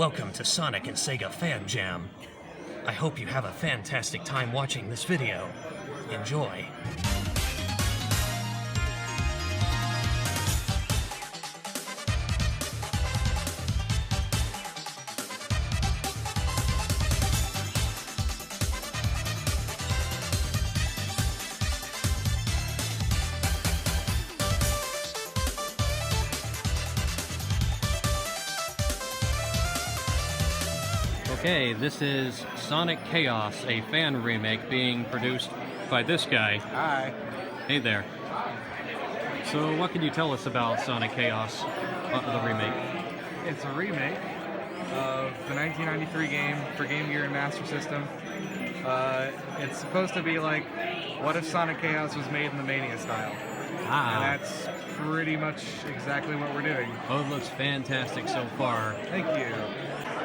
Welcome to Sonic and SEGA Fan Jam. I hope you have a fantastic time watching this video. Enjoy. Okay, this is Sonic Chaos, a fan remake being produced by this guy. Hi. Hey there. So what can you tell us about Sonic Chaos, the remake? It's a remake of the 1993 game for Game Gear and Master System. It's supposed to be like, what if Sonic Chaos was made in the Mania style? Ah. And that's pretty much exactly what we're doing. Oh, it looks fantastic so far. Thank you.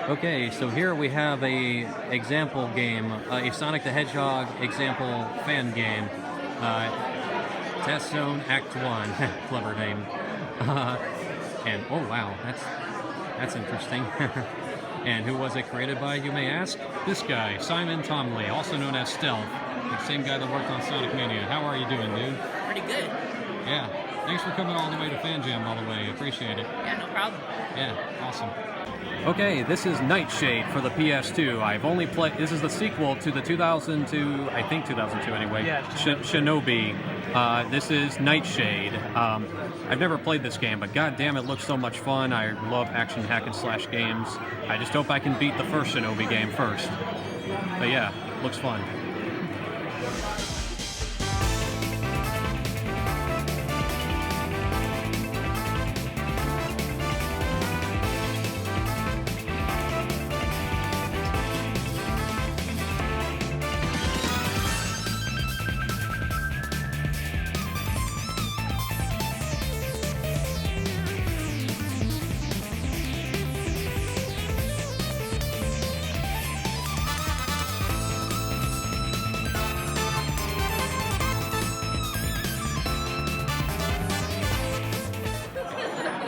Okay, so here we have a example game, a Sonic the Hedgehog example fan game. Test Zone Act 1, clever name. And oh wow, that's interesting. And who was it created by, you may ask? This guy, Simon Tomley, also known as Stealth, the same guy that worked on Sonic Mania. How are you doing, dude? Pretty good. Yeah, thanks for coming all the way to Fan Jam, by the way. Appreciate it. Yeah, no problem. Yeah, awesome. Okay, this is Nightshade for the PS2. I've only played. This is the sequel to the 2002, I think 2002 anyway. Yeah. Shinobi. This is Nightshade. I've never played this game, but god damn, it looks so much fun. I love action hack and slash games. I just hope I can beat the first Shinobi game first. But yeah, looks fun.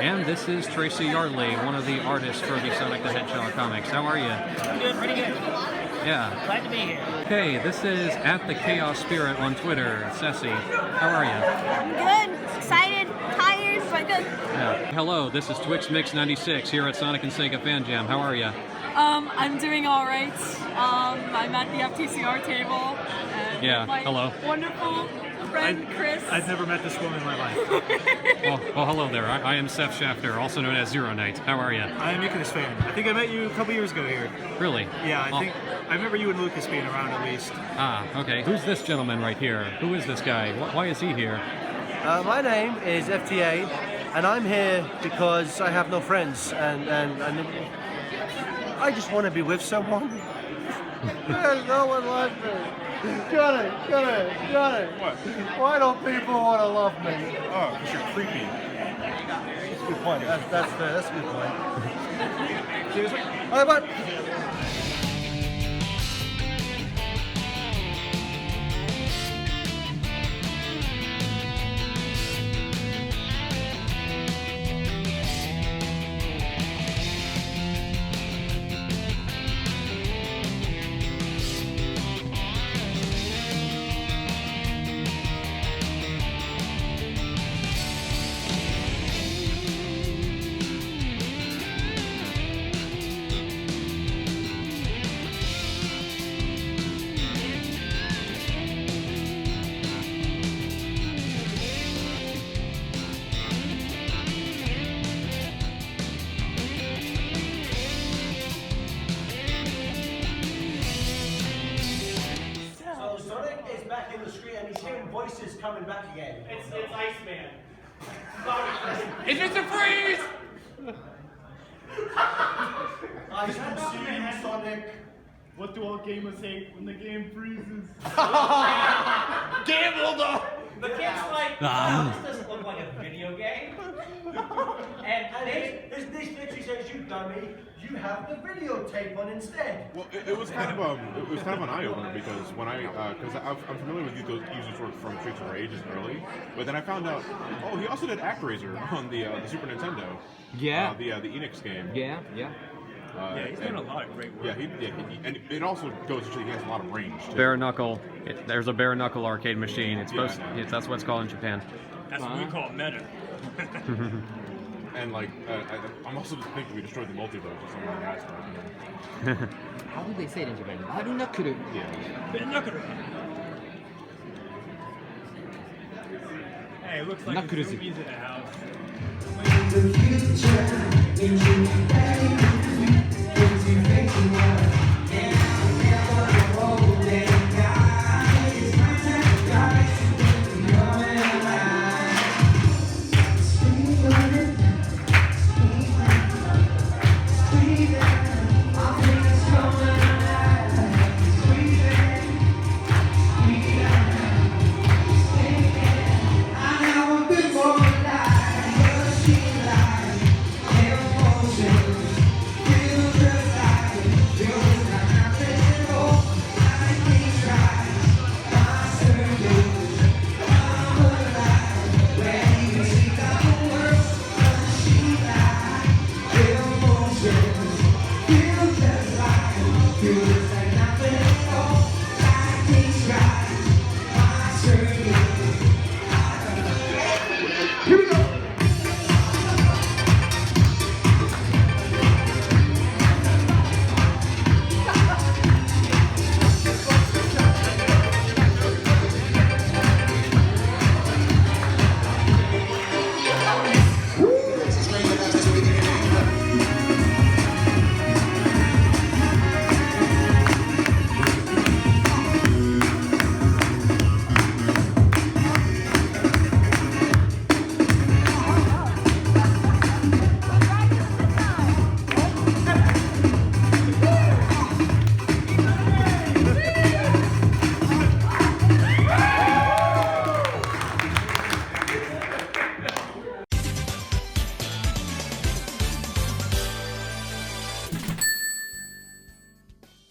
And this is Tracy Yardley, one of the artists for the Sonic the Hedgehog comics. How are you? I'm doing pretty good. Yeah. Glad to be here. Okay, this is at the Chaos Spirit on Twitter. Ceci, how are you? I'm good, excited, tired, but good. Yeah. Hello, this is Twix Mix 96 here at Sonic and SEGA Fan Jam. How are you? I'm doing all right. I'm at the FTCR table. And Yeah, my hello. Wonderful friend Chris. I've never met this woman in my life. Well, hello there. I am Seth Schafter, also known as Zero Knight. How are you? I am a Lucas fan. I think I met you a couple years ago here. Really? Yeah, I remember you and Lucas being around at least. Ah, okay. Who's this gentleman right here? Who is this guy? Why is he here? My name is FTA, and I'm here because I have no friends, and I just want to be with someone. There's no one like me. Johnny. What? Why don't people want to love me? Oh, because you're creepy. That's a good point. That's a good point. Seriously? All right, but voices coming back again. It's Iceman. It's Mr. Freeze! I can see Sonic. What do all gamers hate when the game freezes? Gambled! The kid's like, wow, this doesn't look like a video game. And his literally says, "You dummy, you have the videotape on instead." Well, it was kind of an eye opener because when because I'm familiar with using Sword from Streets of Rage early, but then I found out, oh, he also did ActRaiser on the Super Nintendo. Yeah. The Enix game. Yeah. Yeah, he's doing a lot of great work. And it also goes to show he has a lot of range. Too. Bare knuckle. There's a bare knuckle arcade machine. It's supposed. That's what it's called in Japan. That's what we call meta. And like, I'm also just thinking we destroyed the multiverse or something like that. How would they say it in Japan? Baru nakuru. Yeah. Hey, it looks like Nakuru. the zoomies in the house.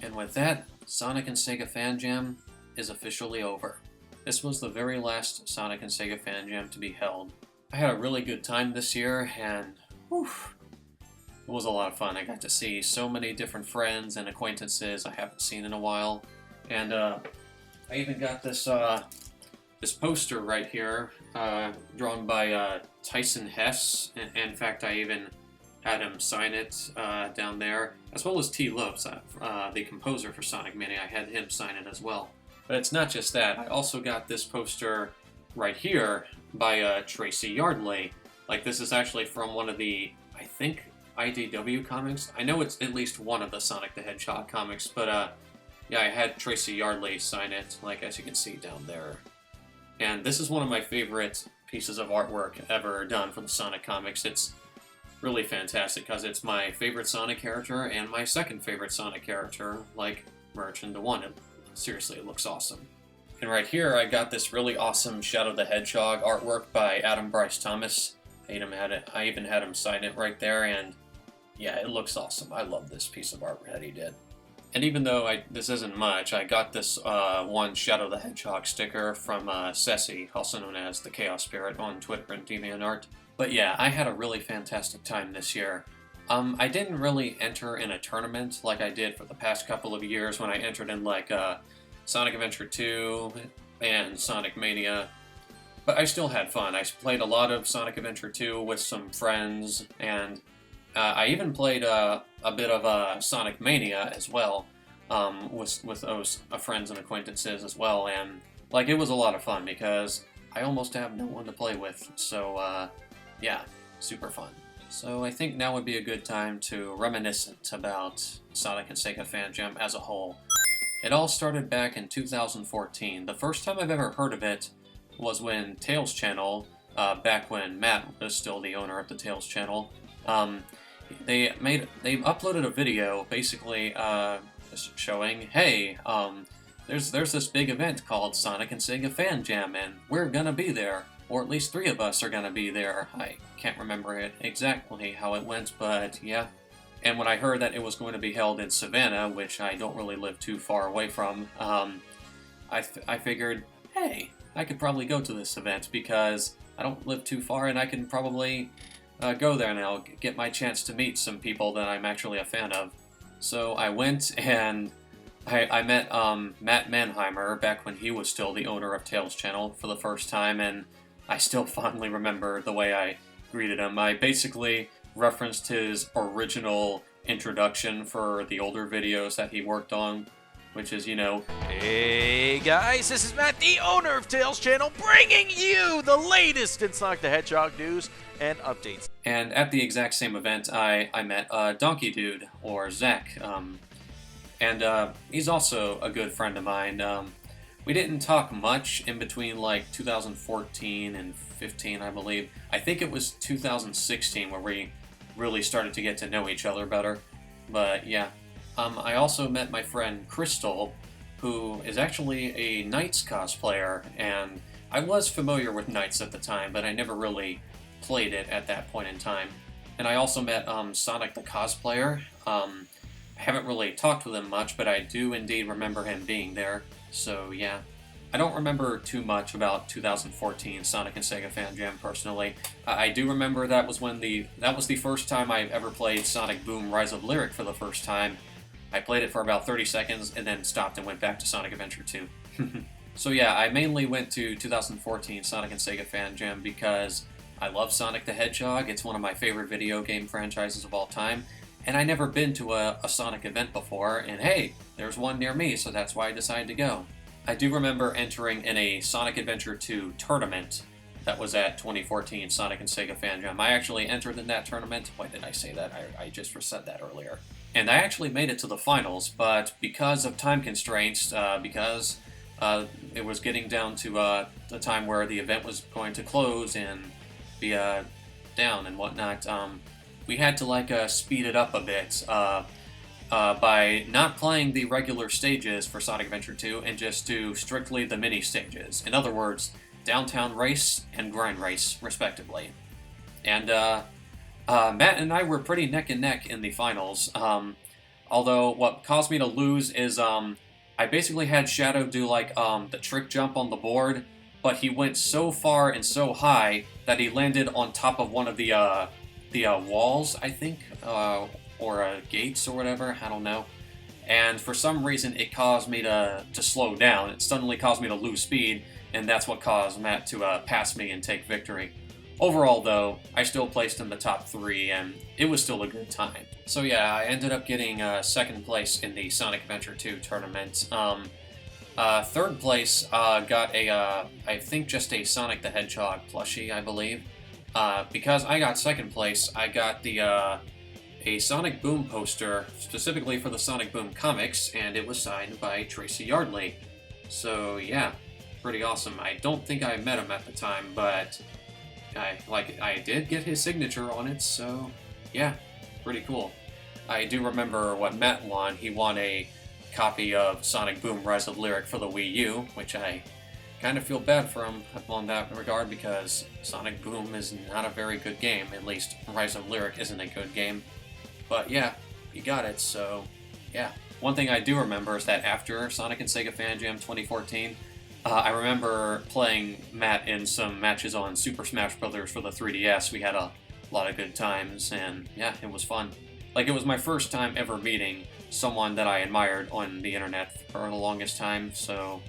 And with that, Sonic and Sega Fan Jam is officially over. This was the very last Sonic and Sega Fan Jam to be held. I had a really good time this year, and whew, it was a lot of fun. I got to see so many different friends and acquaintances I haven't seen in a while, and I even got this this poster right here, drawn by Tyson Hess. In fact, I even had him sign it down there, as well as T. Loves, the composer for Sonic Mania. I had him sign it as well. But it's not just that. I also got this poster right here by Tracy Yardley. Like, this is actually from one of the, I think, IDW comics. I know it's at least one of the Sonic the Hedgehog comics, but yeah, I had Tracy Yardley sign it, like as you can see down there. And this is one of my favorite pieces of artwork ever done for the Sonic comics. It's really fantastic because it's my favorite Sonic character and my second favorite Sonic character, like merged into one. Seriously, it looks awesome. And right here, I got this really awesome Shadow the Hedgehog artwork by Adam Bryce Thomas. I even had him sign it right there, and yeah, it looks awesome. I love this piece of art that he did. And even though this isn't much, I got this one Shadow the Hedgehog sticker from Ceci, also known as the Chaos Spirit on Twitter and DeviantArt. But yeah, I had a really fantastic time this year. I didn't really enter in a tournament like I did for the past couple of years when I entered in like Sonic Adventure 2 and Sonic Mania. But I still had fun. I played a lot of Sonic Adventure 2 with some friends, and I even played a bit of Sonic Mania as well with those friends and acquaintances as well. And like, it was a lot of fun because I almost have no one to play with. So yeah, super fun. So I think now would be a good time to reminisce about Sonic and Sega Fan Jam as a whole. It all started back in 2014. The first time I've ever heard of it was when Tails Channel, back when Matt was still the owner of the Tails Channel, they uploaded a video basically showing, hey, there's this big event called Sonic and Sega Fan Jam, and we're gonna be there. Or at least 3 of us are gonna be there. I can't remember it exactly how it went, but yeah. And when I heard that it was going to be held in Savannah, which I don't really live too far away from, I figured, hey, I could probably go to this event because I don't live too far and I can probably go there and I'll get my chance to meet some people that I'm actually a fan of. So I went and I met Matt Mannheimer back when he was still the owner of Tales Channel for the first time, and I still fondly remember the way I greeted him. I basically referenced his original introduction for the older videos that he worked on, which is, you know, Hey guys, this is Matt, the owner of Tales Channel, bringing you the latest in Sonic the Hedgehog news and updates. And at the exact same event, I met Donkey Dude, or Zach, and he's also a good friend of mine. We didn't talk much in between like 2014 and 15, I believe. I think it was 2016 where we really started to get to know each other better. But yeah, I also met my friend Crystal, who is actually a Knights cosplayer, and I was familiar with Knights at the time, but I never really played it at that point in time. And I also met Sonic the cosplayer. I haven't really talked with him much, but I do indeed remember him being there, so yeah. I don't remember too much about 2014 Sonic and Sega Fan Jam personally. I do remember that was the first time I ever played Sonic Boom Rise of Lyric for the first time. I played it for about 30 seconds and then stopped and went back to Sonic Adventure 2. So yeah, I mainly went to 2014 Sonic and Sega Fan Jam because I love Sonic the Hedgehog. It's one of my favorite video game franchises of all time. And I never been to a Sonic event before, and hey, there's one near me, so that's why I decided to go. I do remember entering in a Sonic Adventure 2 tournament that was at 2014 Sonic and Sega Fan Jam. I actually entered in that tournament. Why did I say that? I just said that earlier. And I actually made it to the finals, but because of time constraints, because it was getting down to the time where the event was going to close and be down and whatnot, we had to speed it up a bit by not playing the regular stages for Sonic Adventure 2 and just do strictly the mini stages. In other words, Downtown Race and Grind Race, respectively. And Matt and I were pretty neck and neck in the finals. Although what caused me to lose is I basically had Shadow do the trick jump on the board, but he went so far and so high that he landed on top of one of the walls, I think, or gates or whatever, I don't know. And for some reason, it caused me to slow down. It suddenly caused me to lose speed, and that's what caused Matt to pass me and take victory. Overall, though, I still placed in the top 3, and it was still a good time. So yeah, I ended up getting second place in the Sonic Adventure 2 tournament. Third place got I think just a Sonic the Hedgehog plushie, I believe. Because I got second place, I got a Sonic Boom poster specifically for the Sonic Boom comics, and it was signed by Tracy Yardley. So yeah, pretty awesome. I don't think I met him at the time, but I did get his signature on it, so yeah, pretty cool. I do remember what Matt won. He won a copy of Sonic Boom Rise of Lyric for the Wii U, which I kind of feel bad for him on that regard because Sonic Boom is not a very good game. At least Rise of Lyric isn't a good game. But yeah, he got it, so yeah. One thing I do remember is that after Sonic and Sega Fan Jam 2014, I remember playing Matt in some matches on Super Smash Bros. For the 3DS. We had a lot of good times, and yeah, it was fun. It was my first time ever meeting someone that I admired on the internet for the longest time, so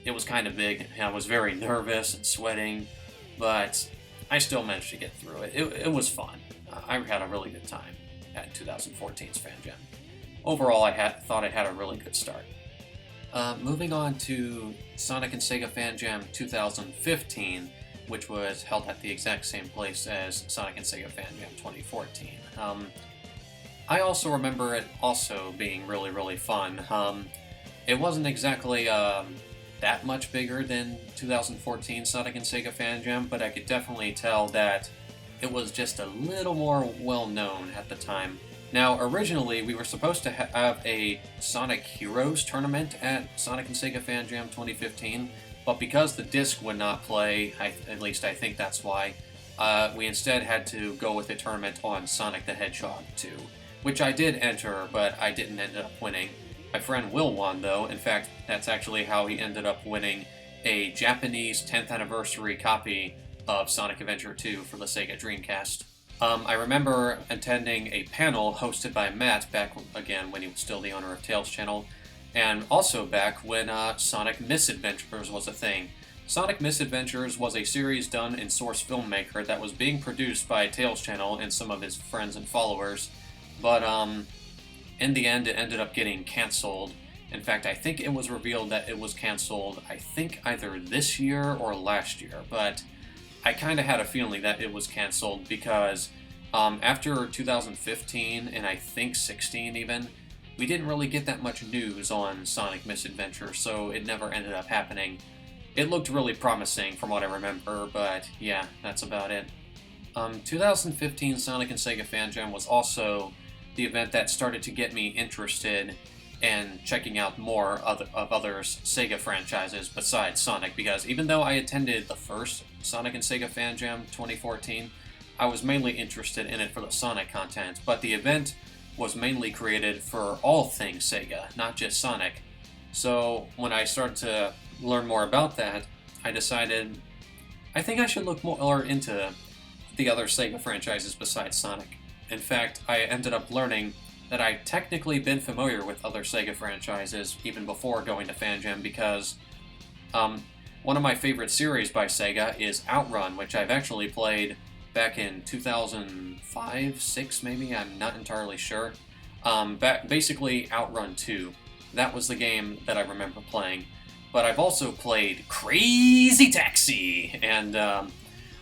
it was kind of big. I was very nervous and sweating, but I still managed to get through it. It was fun. I had a really good time at 2014's Fan Jam. Overall, I thought it had a really good start. Moving on to Sonic and Sega Fan Jam 2015, which was held at the exact same place as Sonic and Sega Fan Jam 2014. I also remember it also being really, really fun. It wasn't exactly that much bigger than 2014 Sonic and Sega Fan Jam, but I could definitely tell that it was just a little more well-known at the time. Now, originally, we were supposed to have a Sonic Heroes tournament at Sonic and Sega Fan Jam 2015, but because the disc would not play, at least I think that's why, we instead had to go with a tournament on Sonic the Hedgehog 2, which I did enter, but I didn't end up winning. My friend Will won, though. In fact, that's actually how he ended up winning a Japanese 10th anniversary copy of Sonic Adventure 2 for the Sega Dreamcast. I remember attending a panel hosted by Matt back again when he was still the owner of Tales Channel, and also back when Sonic Misadventures was a thing. Sonic Misadventures was a series done in Source Filmmaker that was being produced by Tales Channel and some of his friends and followers, but in the end it ended up getting cancelled. In fact, I think it was revealed that it was cancelled, I think either this year or last year, but I kind of had a feeling that it was cancelled because after 2015 and I think 16 even, we didn't really get that much news on Sonic Misadventure, so it never ended up happening. It looked really promising from what I remember, but yeah, that's about it. 2015 Sonic and Sega Fan Jam was also the event that started to get me interested in checking out more of others' Sega franchises besides Sonic, because even though I attended the first Sonic and Sega Fan Jam 2014, I was mainly interested in it for the Sonic content, but the event was mainly created for all things Sega, not just Sonic. So when I started to learn more about that, I decided I think I should look more into the other Sega franchises besides Sonic. In fact, I ended up learning that I'd technically been familiar with other Sega franchises even before going to Fan Jam, because one of my favorite series by Sega is Outrun, which I've actually played back in 2005, 6 maybe, I'm not entirely sure. Basically Outrun 2. That was the game that I remember playing. But I've also played Crazy Taxi, and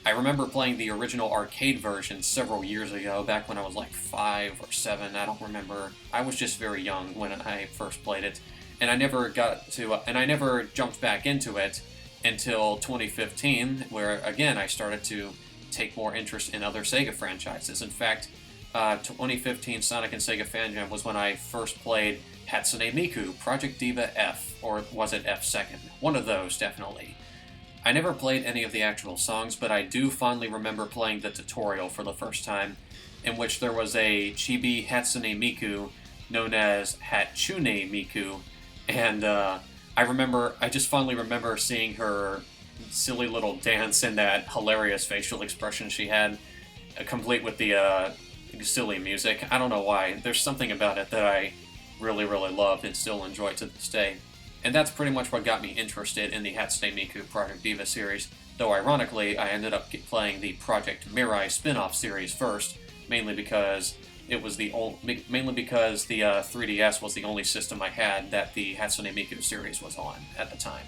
I remember playing the original arcade version several years ago, back when I was like 5 or 7, I don't remember. I was just very young when I first played it, and I never jumped back into it until 2015, where again I started to take more interest in other Sega franchises. In fact, 2015 Sonic and Sega Fan Jam was when I first played Hatsune Miku, Project Diva F, or was it F second? One of those, definitely. I never played any of the actual songs, but I do fondly remember playing the tutorial for the first time, in which there was a chibi Hatsune Miku known as Hatsune Miku, and I just fondly remember seeing her silly little dance and that hilarious facial expression she had, complete with the silly music. I don't know why. There's something about it that I really, really loved and still enjoy to this day. And that's pretty much what got me interested in the Hatsune Miku Project Diva series, though ironically I ended up playing the Project Mirai spin-off series first, mainly because the 3DS was the only system I had that the Hatsune Miku series was on at the time.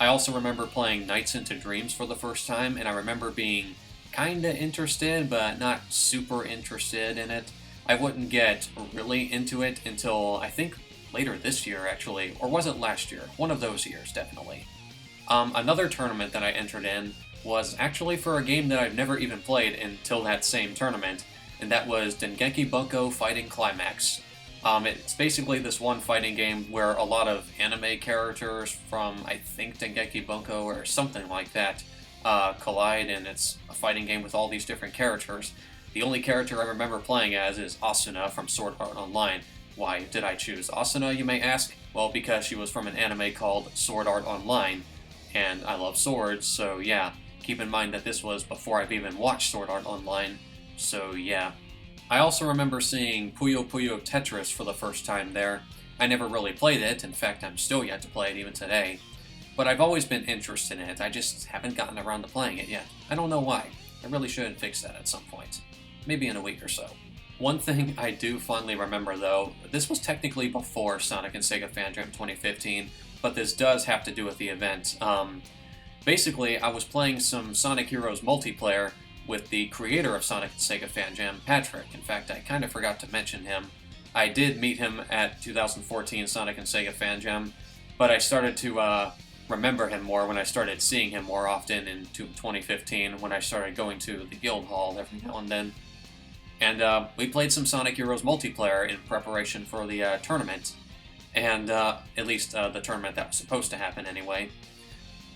I also remember playing Nights into Dreams for the first time, and I remember being kinda interested, but not super interested in it. I wouldn't get really into it until, I think, later this year, actually, or was it last year? One of those years, definitely. Another tournament that I entered in was actually for a game that I've never even played until that same tournament, and that was Dengeki Bunko Fighting Climax. It's basically this one fighting game where a lot of anime characters from, I think, Dengeki Bunko or something like that collide, and it's a fighting game with all these different characters. The only character I remember playing as is Asuna from Sword Art Online. Why did I choose Asuna, you may ask? Well, because she was from an anime called Sword Art Online, and I love swords, so yeah, keep in mind that this was before I've even watched Sword Art Online, so yeah. I also remember seeing Puyo Puyo Tetris for the first time there. I never really played it, in fact I'm still yet to play it even today, but I've always been interested in it, I just haven't gotten around to playing it yet. I don't know why. I really should fix that at some point. Maybe in a week or so. One thing I do fondly remember though, this was technically before Sonic and Sega Fan Jam 2015, but this does have to do with the event. Basically, I was playing some Sonic Heroes multiplayer with the creator of Sonic and Sega Fan Jam, Patrick. In fact, I kind of forgot to mention him. I did meet him at 2014 Sonic and Sega Fan Jam, but I started to remember him more when I started seeing him more often in 2015, when I started going to the guild hall every now and then. And we played some Sonic Heroes multiplayer in preparation for the tournament, and at least the tournament that was supposed to happen anyway.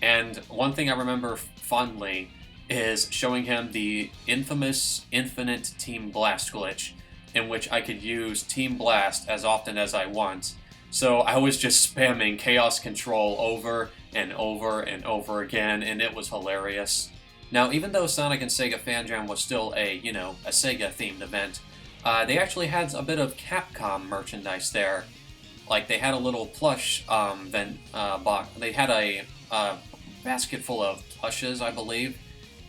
And one thing I remember fondly is showing him the infamous Infinite Team Blast glitch, in which I could use Team Blast as often as I want. So I was just spamming Chaos Control over and over and over again, and it was hilarious. Now, even though Sonic and Sega Fan Jam was still a Sega-themed event, they actually had a bit of Capcom merchandise there. Like, they had a little plush box. They had a basket full of plushes, I believe,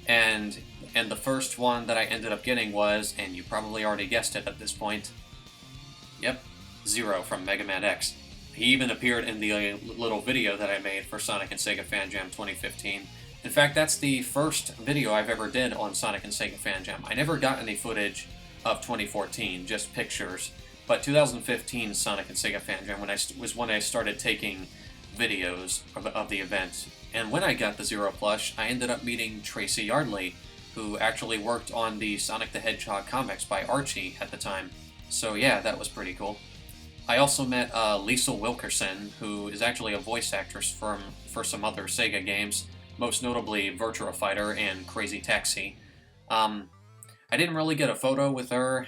and the first one that I ended up getting was, and you probably already guessed it at this point, yep, Zero from Mega Man X. He even appeared in the little video that I made for Sonic and Sega Fan Jam 2015. In fact, that's the first video I've ever did on Sonic and Sega Fan Jam. I never got any footage of 2014, just pictures. But 2015 Sonic and Sega Fan Jam was when I started taking videos of the event. And when I got the Zero plush, I ended up meeting Tracy Yardley, who actually worked on the Sonic the Hedgehog comics by Archie at the time. So yeah, that was pretty cool. I also met Lisa Wilkerson, who is actually a voice actress for some other Sega games, most notably Virtua Fighter and Crazy Taxi. I didn't really get a photo with her,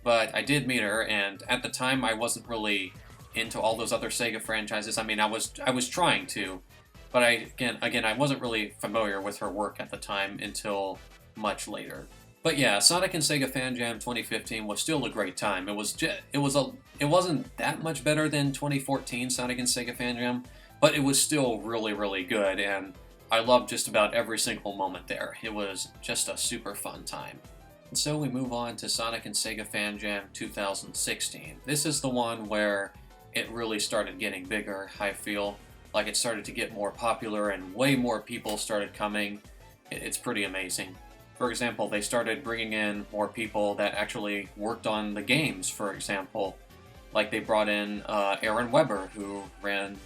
but I did meet her, and at the time I wasn't really into all those other Sega franchises. I mean, I was trying to, but again, I wasn't really familiar with her work at the time until much later. But yeah, Sonic and Sega Fan Jam 2015 was still a great time. It wasn't that much better than 2014 Sonic and Sega Fan Jam, but it was still really, really good, and I loved just about every single moment there. It was just a super fun time. And so we move on to Sonic and Sega Fan Jam 2016. This is the one where it really started getting bigger, I feel. Like it started to get more popular and way more people started coming. It's pretty amazing. For example, they started bringing in more people that actually worked on the games, for example. Like they brought in Aaron Weber, who runs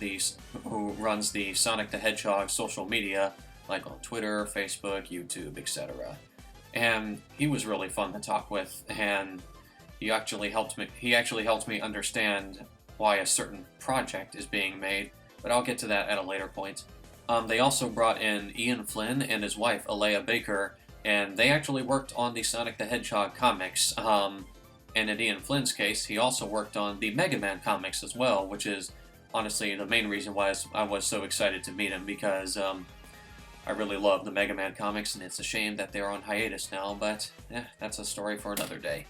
the Sonic the Hedgehog social media, like on Twitter, Facebook, YouTube, etc. And he was really fun to talk with, and he actually helped me understand why a certain project is being made, but I'll get to that at a later point. They also brought in Ian Flynn and his wife, Alea Baker, and they actually worked on the Sonic the Hedgehog comics. And in Ian Flynn's case, he also worked on the Mega Man comics as well, which is honestly the main reason why I was so excited to meet him, because I really love the Mega Man comics, and it's a shame that they're on hiatus now, but that's a story for another day.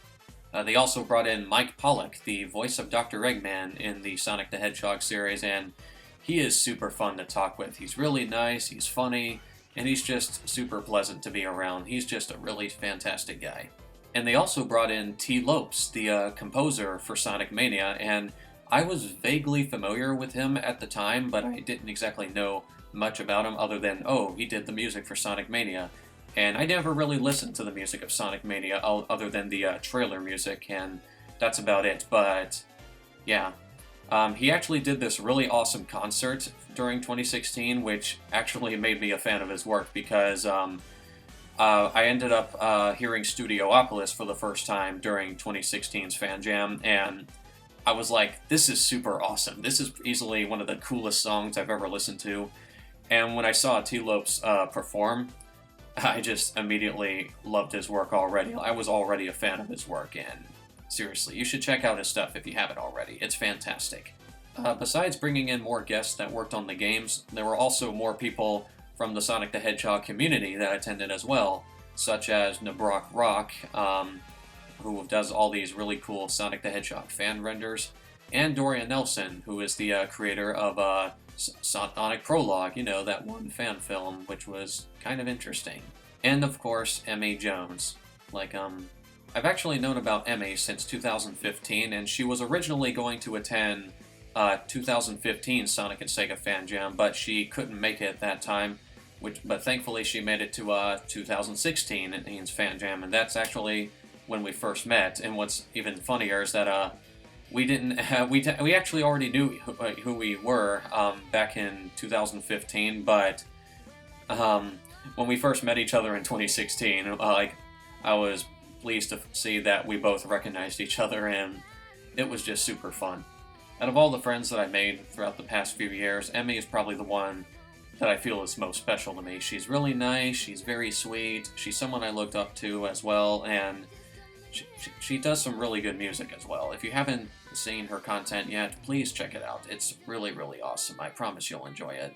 They also brought in Mike Pollock, the voice of Dr. Eggman in the Sonic the Hedgehog series, and he is super fun to talk with. He's really nice, he's funny, and he's just super pleasant to be around. He's just a really fantastic guy. And they also brought in T. Lopes, the composer for Sonic Mania, and I was vaguely familiar with him at the time, but I didn't exactly know much about him other than, oh, he did the music for Sonic Mania. And I never really listened to the music of Sonic Mania other than the trailer music, and that's about it. But yeah, he actually did this really awesome concert during 2016, which actually made me a fan of his work, because I ended up hearing Studiopolis for the first time during 2016's Fan Jam, and I was like, this is super awesome. This is easily one of the coolest songs I've ever listened to. And when I saw T. Lopes perform, I just immediately loved his work already. I was already a fan of his work, and seriously, you should check out his stuff if you haven't already. It's fantastic. Besides bringing in more guests that worked on the games, there were also more people from the Sonic the Hedgehog community that attended as well, such as Nabrock Rock, who does all these really cool Sonic the Hedgehog fan renders, and Dorian Nelson, who is the creator of Sonic Prologue, you know, that one fan film, which was kind of interesting. And of course, Emmy Jones. I've actually known about Emmy since 2015, and she was originally going to attend 2015 Sonic and Sega Fan Jam, but she couldn't make it that time. But thankfully, she made it to 2016 at Ian's Fan Jam, and that's actually when we first met. And what's even funnier is that we actually already knew who we were back in 2015, but when we first met each other in 2016, I was pleased to see that we both recognized each other, and it was just super fun. Out of all the friends that I made throughout the past few years, Emmy is probably the one that I feel is most special to me. She's really nice, she's very sweet, she's someone I looked up to as well, and she does some really good music as well. If you haven't seen her content yet, please check it out. It's really, really awesome. I promise you'll enjoy it.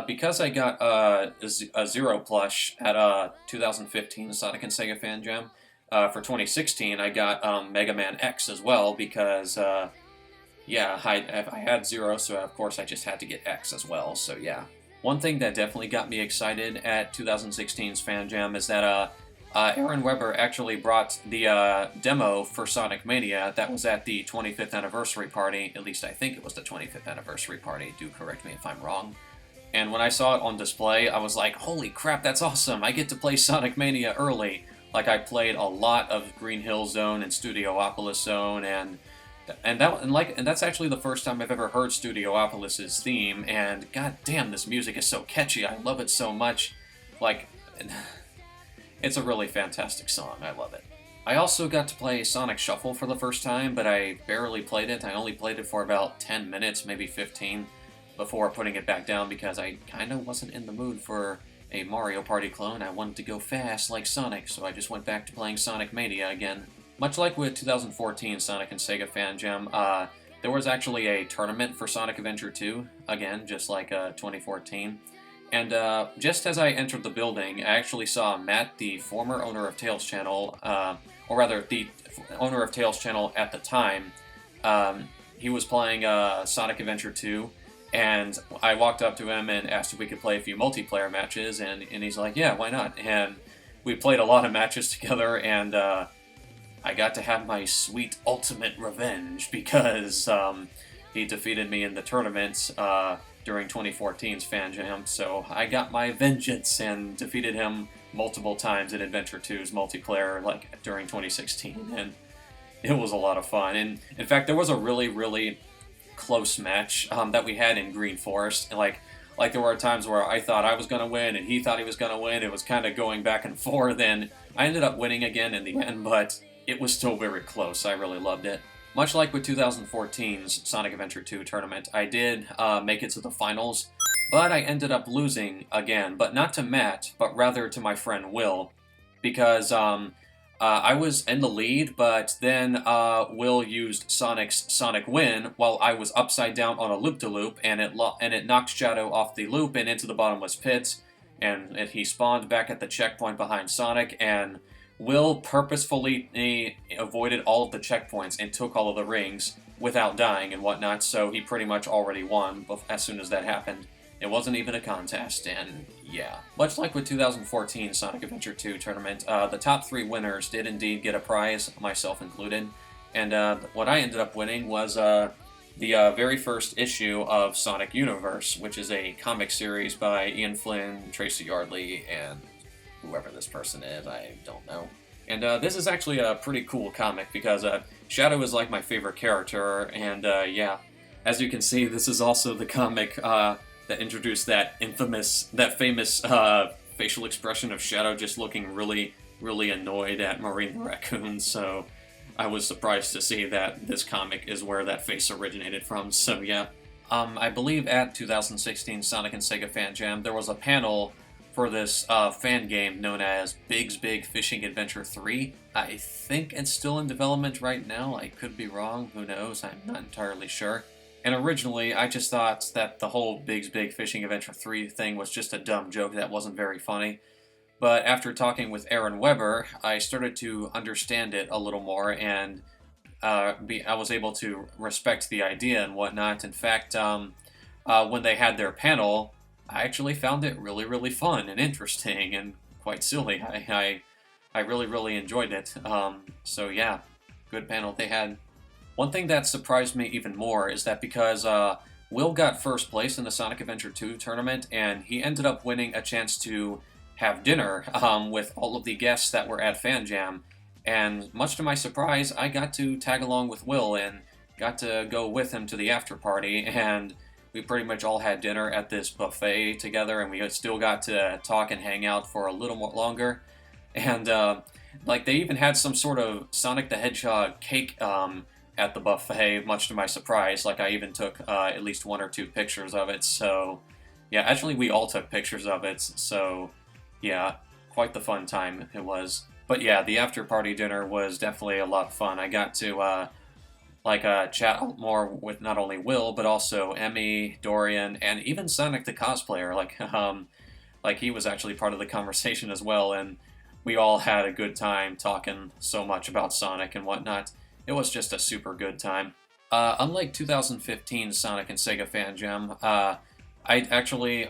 Because I got a Zero plush at 2015 Sonic and Sega Fan Jam, for 2016 I got Mega Man X as well because, yeah, I had Zero, so of course I just had to get X as well, so yeah. One thing that definitely got me excited at 2016's Fan Jam is that Aaron Weber actually brought the demo for Sonic Mania that was at the 25th anniversary party, at least I think it was the 25th anniversary party, do correct me if I'm wrong. And when I saw it on display, I was like, holy crap, that's awesome! I get to play Sonic Mania early! Like, I played a lot of Green Hill Zone and Studiopolis Zone, and that's actually the first time I've ever heard Studiopolis' theme, and god damn, this music is so catchy, I love it so much. Like, it's a really fantastic song, I love it. I also got to play Sonic Shuffle for the first time, but I barely played it. I only played it for about 10 minutes, maybe 15. Before putting it back down because I kind of wasn't in the mood for a Mario Party clone. I wanted to go fast like Sonic, so I just went back to playing Sonic Mania again. Much like with 2014 Sonic and Sega Fan Jam, there was actually a tournament for Sonic Adventure 2, again, just like 2014. And just as I entered the building, I actually saw Matt, the former owner of Tails Channel, or rather, the owner of Tails Channel at the time. He was playing Sonic Adventure 2, and I walked up to him and asked if we could play a few multiplayer matches, and he's like, yeah, why not? And we played a lot of matches together, and I got to have my sweet ultimate revenge because he defeated me in the tournament during 2014's Fan Jam, so I got my vengeance and defeated him multiple times in Adventure 2's multiplayer, like, during 2016, and it was a lot of fun. And in fact, there was a really, really close match that we had in Green Forest, and like there were times where I thought I was going to win and he thought he was going to win. It was kind of going back and forth, and I ended up winning again in the end, but it was still very close. I really loved it. Much like with 2014's Sonic Adventure 2 tournament, I did make it to the finals, but I ended up losing again, but not to Matt, but rather to my friend Will, because I was in the lead, but then Will used Sonic's Sonic Win while I was upside down on a loop-de-loop, and it knocked Shadow off the loop and into the bottomless pit, and he spawned back at the checkpoint behind Sonic, and Will purposefully avoided all of the checkpoints and took all of the rings without dying and whatnot, so he pretty much already won as soon as that happened. It wasn't even a contest, and yeah. Much like with 2014 Sonic Adventure 2 tournament, the top 3 winners did indeed get a prize, myself included, and what I ended up winning was the very first issue of Sonic Universe, which is a comic series by Ian Flynn, Tracy Yardley, and whoever this person is, I don't know. And this is actually a pretty cool comic because Shadow is like my favorite character, and yeah. As you can see, this is also the comic that introduced that famous facial expression of Shadow just looking really, really annoyed at Maureen the Raccoon, so I was surprised to see that this comic is where that face originated from, so yeah. I believe at 2016 Sonic and Sega Fan Jam, there was a panel for this fan game known as Big's Big Fishing Adventure 3. I think it's still in development right now, I could be wrong, who knows, I'm not entirely sure. And originally, I just thought that the whole Big's Big Fishing Adventure 3 thing was just a dumb joke that wasn't very funny. But after talking with Aaron Weber, I started to understand it a little more, and I was able to respect the idea and whatnot. In fact, when they had their panel, I actually found it really, really fun and interesting and quite silly. I really, really enjoyed it. So yeah, good panel they had. One thing that surprised me even more is that because Will got first place in the Sonic Adventure 2 tournament, and he ended up winning a chance to have dinner with all of the guests that were at Fan Jam, and much to my surprise, I got to tag along with Will and got to go with him to the after party, and we pretty much all had dinner at this buffet together, and we still got to talk and hang out for a little more longer, and like they even had some sort of Sonic the Hedgehog cake at the buffet, much to my surprise. Like, I even took at least 1 or 2 pictures of it, so yeah, actually we all took pictures of it, so yeah, quite the fun time it was. But yeah, the after party dinner was definitely a lot of fun. I got to chat more with not only Will but also Emmy, Dorian, and even Sonic the cosplayer. Like he was actually part of the conversation as well, and we all had a good time talking so much about Sonic and whatnot. It was just a super good time. Unlike 2015 Sonic and Sega Fan Jam, I actually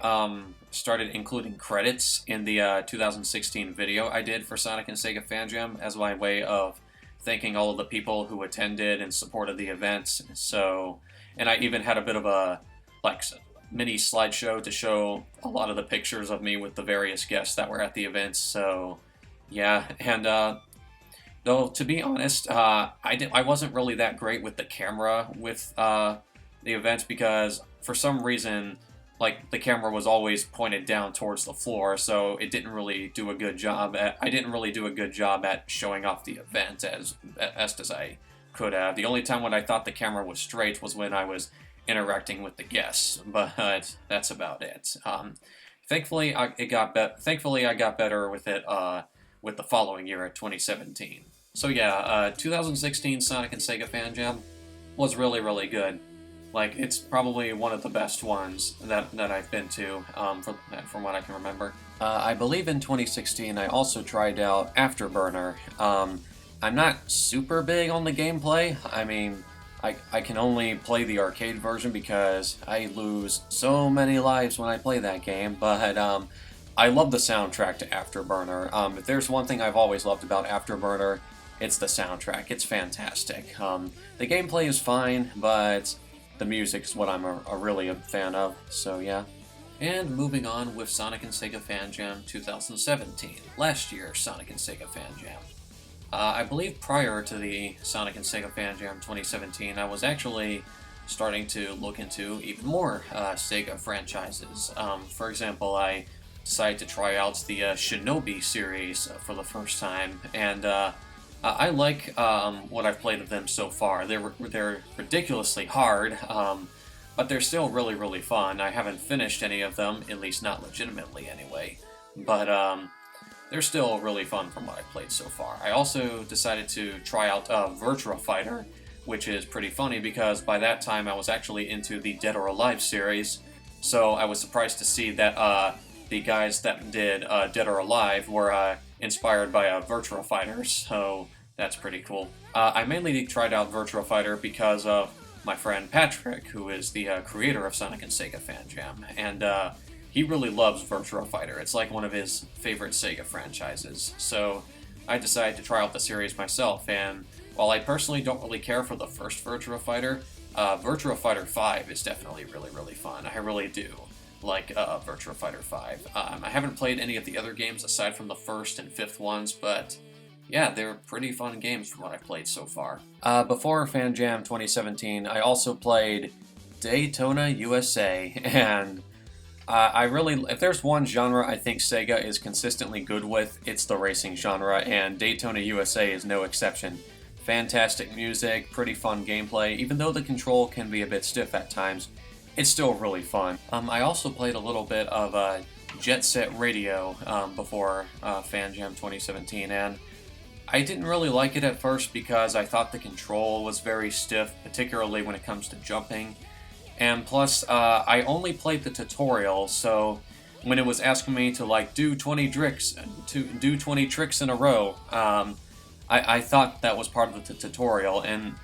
started including credits in the 2016 video I did for Sonic and Sega Fan Jam as my way of thanking all of the people who attended and supported the events. So, and I even had a bit of a mini slideshow to show a lot of the pictures of me with the various guests that were at the events. So, yeah, and though to be honest, I wasn't really that great with the camera with the events because for some reason, like the camera was always pointed down towards the floor, so it didn't really do a good job at. I didn't really do a good job at showing off the event as best as I could have. The only time when I thought the camera was straight was when I was interacting with the guests, but that's about it. Thankfully, I got better with it with the following year at 2017. So yeah, 2016 Sonic and Sega Fan Jam was really, really good. Like, it's probably one of the best ones that I've been to, from what I can remember. I believe in 2016 I also tried out Afterburner. I'm not super big on the gameplay. I mean, I can only play the arcade version because I lose so many lives when I play that game, but I love the soundtrack to Afterburner. If there's one thing I've always loved about Afterburner, it's the soundtrack. It's fantastic. The gameplay is fine, but the music is what I'm really a fan of, so yeah. And moving on with Sonic and Sega Fan Jam 2017, last year's Sonic and Sega Fan Jam. I believe prior to the Sonic and Sega Fan Jam 2017, I was actually starting to look into even more Sega franchises. For example, I decided to try out the Shinobi series for the first time, and I like what I've played of them so far. They're ridiculously hard, but they're still really, really fun. I haven't finished any of them, at least not legitimately anyway, but they're still really fun from what I've played so far. I also decided to try out Virtua Fighter, which is pretty funny because by that time I was actually into the Dead or Alive series, so I was surprised to see that the guys that did Dead or Alive were inspired by Virtua Fighter, so that's pretty cool. I mainly tried out Virtua Fighter because of my friend Patrick, who is the creator of Sonic and Sega Fan Jam, and he really loves Virtua Fighter. It's like one of his favorite Sega franchises, so I decided to try out the series myself, and while I personally don't really care for the first Virtua Fighter, Virtua Fighter 5 is definitely really, really fun. I really do like Virtua Fighter 5. I haven't played any of the other games aside from the first and fifth ones, but yeah, they're pretty fun games from what I've played so far. Before Fan Jam 2017, I also played Daytona USA, and if there's one genre I think Sega is consistently good with, it's the racing genre, and Daytona USA is no exception. Fantastic music, pretty fun gameplay, even though the control can be a bit stiff at times. It's still really fun. I also played a little bit of Jet Set Radio before Fan Jam 2017, and I didn't really like it at first because I thought the control was very stiff, particularly when it comes to jumping. And plus, I only played the tutorial, so when it was asking me to do 20 tricks in a row, I thought that was part of the tutorial, and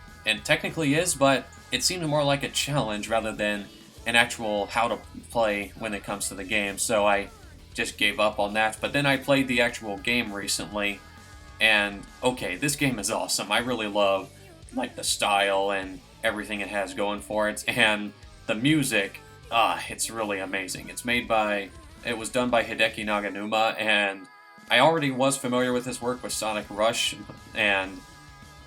technically is, but it seemed more like a challenge rather than an actual how to play when it comes to the game, so I just gave up on that. But then I played the actual game recently, and okay, this game is awesome. I really love the style and everything it has going for it, and the music, it's really amazing. It was done by Hideki Naganuma, and I already was familiar with his work with Sonic Rush, and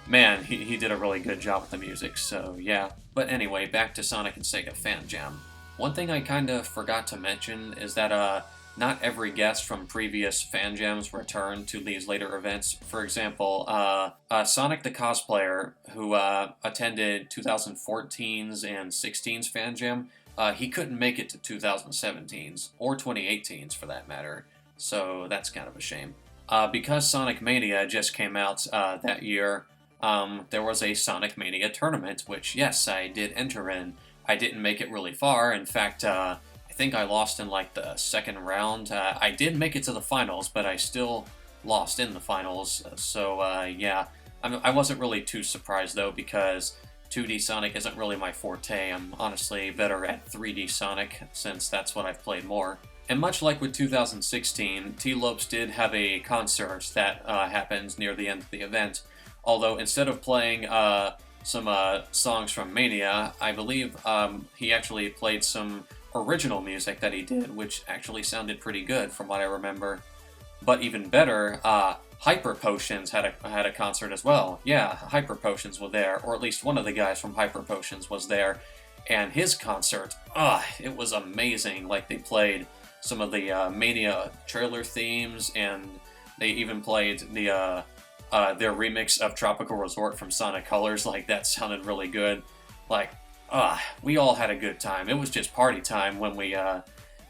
man, he did a really good job with the music, so yeah. But anyway, back to Sonic and Sega Fan Jam. One thing I kind of forgot to mention is that not every guest from previous Fan Jams returned to these later events. For example, Sonic the cosplayer, who attended 2014's and 16's Fan Jam, he couldn't make it to 2017's, or 2018's for that matter, so that's kind of a shame. Because Sonic Mania just came out that year, there was a Sonic Mania tournament, which, yes, I did enter in. I didn't make it really far. In fact, I think I lost in like the second round. I did make it to the finals, but I still lost in the finals. So yeah, I wasn't really too surprised though, because 2D Sonic isn't really my forte. I'm honestly better at 3D Sonic, since that's what I've played more. And much like with 2016, T-Lopes did have a concert that happened near the end of the event. Although instead of playing some songs from Mania, I believe he actually played some original music that he did, which actually sounded pretty good from what I remember. But even better, Hyper Potions had a concert as well. Yeah, Hyper Potions were there, or at least one of the guys from Hyper Potions was there. And his concert, it was amazing. Like, they played some of the Mania trailer themes, and they even played the their remix of Tropical Resort from Sonic Colors. Like, that sounded really good. Like, we all had a good time. It was just party time when we